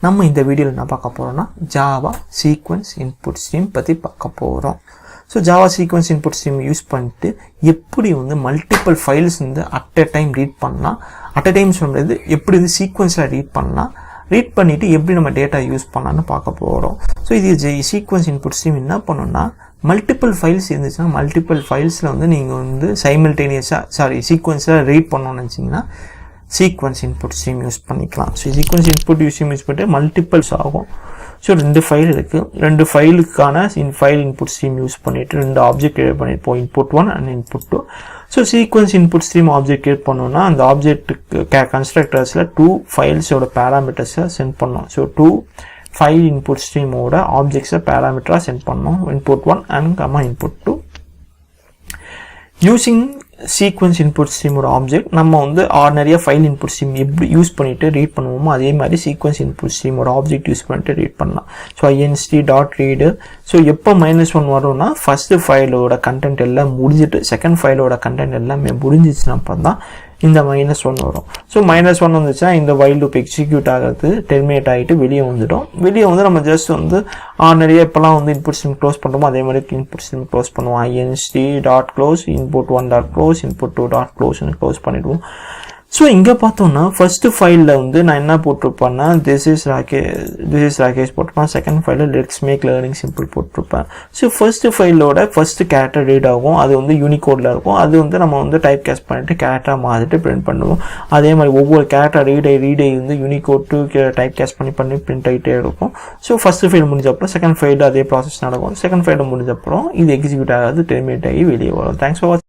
நம்ம இந்த வீடியோவில் என்ன பார்க்க போகிறோம்னா ஜாவா சீக்வன்ஸ் இன்புட் ஸ்ட்ரீம் பற்றி பார்க்க போகிறோம். So Java sequence input stream use பண்ணிட்டு எப்படி வந்து மல்டிபிள் ஃபைல்ஸ் வந்து அட் எ டைம் ரீட் பண்ணலாம், அட் எ டைம் சொல்லுறது எப்படி வந்து சீக்வன்ஸில் ரீட் பண்ணலாம், ரீட் பண்ணிவிட்டு எப்படி நம்ம டேட்டா யூஸ் பண்ணலான்னு பார்க்க போகிறோம். ஸோ இது சீக்வன்ஸ் இன்புட் ஸ்ட்ரீம் என்ன பண்ணணும்னா, மல்டிபிள் ஃபைல்ஸ் இருந்துச்சுன்னா மல்டிபிள் ஃபைல்ஸில் வந்து நீங்கள் வந்து சீக்வன்ஸில் ரீட் பண்ணணும்னு நினச்சிங்கன்னா சீக்வன்ஸ் இன்புட் ஸ்ட்ரீம் யூஸ் பண்ணிக்கலாம். ஸோ சீக்வன்ஸ் இன்புட் யூஸ் பண்ணிட்டு மல்டிபிள்ஸ் ஆகும். ஸோ 2 ஃபைல் இருக்குது, 2 ஃபைலுக்கான ஃபைல் இன்புட் ஸ்ட்ரீம் யூஸ் பண்ணிவிட்டு 2 ஆப்ஜெக்ட் கிரியேட் பண்ணியிருப்போம், input 1 and input 2. So sequence input stream object create பண்ணோன்னா அந்த ஆப்ஜெக்ட்டுக்கு கன்ஸ்ட்ரக்டர்ஸில் 2 ஃபைல்ஸோட பேராமீட்டர்ஸை சென்ட் பண்ணோம். ஸோ 2 ஃபைல் இன்புட் ஸ்ட்ரீமோட ஆப்ஜெக்ட்ஸை பேராமீட்டராக சென்ட் பண்ணோம், input 1 and input 2. Using sequence input ஸ்ட்ரீமோட ஆப்ஜெக்ட் நம்ம வந்து ஆர்டினரியாக ஃபைல் இன்புட் ஸ்ட்ரீம் எப்படி யூஸ் பண்ணிவிட்டு ரீட் பண்ணுவோமோ அதே மாதிரி சீக்வன்ஸ் இன்புட் ஸ்ட்ரீமோட ஆப்ஜெக்ட் யூஸ் பண்ணிட்டு ரீட் பண்ணலாம். So inst.read. ஸோ எப்போ -1 வரும்னா ஃபஸ்ட்டு ஃபைலோட கண்டென்ட் எல்லாம் முடிஞ்சிட்டு செகண்ட் ஃபைலோட கண்டென்ட் எல்லாமே முடிஞ்சிச்சுன்னா அப்புறம் தான் இந்த -1 வரும். ஸோ -1 வந்துச்சுன்னா இந்த வைல் லூப் எக்ஸிக்யூட் ஆகிறது டெர்மினேட் ஆகிட்டு வெளியே வந்துடும். வெளியே வந்து நம்ம ஜஸ்ட் வந்து நிறைய இப்போலாம் வந்து இன்புட் ஸ்ட்ரீம் க்ளோஸ் பண்ணுறோமோ அதே மாதிரி இன்புட் ஸ்ட்ரீம் க்ளோஸ் பண்ணுவோம். inst.close input1.close input2.close க்ளோஸ் பண்ணிடுவோம். ஸோ இங்கே பார்த்தோம்னா ஃபஸ்ட்டு ஃபைலில் வந்து நான் என்ன போட்டிருப்பேன்னா this is ராகேஷ் போட்டிருப்பேன். செகண்ட் ஃபைலில் லெட்ஸ் மேக் லேர்னிங் சிம்பிள் போட்டிருப்பேன். ஸோ ஃபஸ்ட்டு ஃபைலோட ஃபஸ்ட்டு கேரக்டர் ரீட் ஆகும், அது வந்து யூனிகோடில் இருக்கும். அது வந்து நம்ம வந்து டைப் கேஸ்ட் பண்ணிட்டு கேரக்டராக மாற்றிட்டு பிரிண்ட் பண்ணுவோம். அதே மாதிரி ஒவ்வொரு கேரக்டர் ரீடை வந்து யூனிகோட் டு டைப் கேஸ்ட் பண்ணி பிரிண்ட் ஆகிட்டே இருக்கும். ஸோ ஃபஸ்ட்டு ஃபைல் முடிஞ்சப்பறம் செகண்ட் ஃபைலில் அதே ப்ராசஸ் நடக்கும். செகண்ட் ஃபைலில் முடிஞ்சப்பறம் இது எக்ஸிக்யூட் ஆகாது, டெர்மினேட் ஆகி வெளியே வரும். தேங்க்ஸ் ஃபார் வாட்சிங்.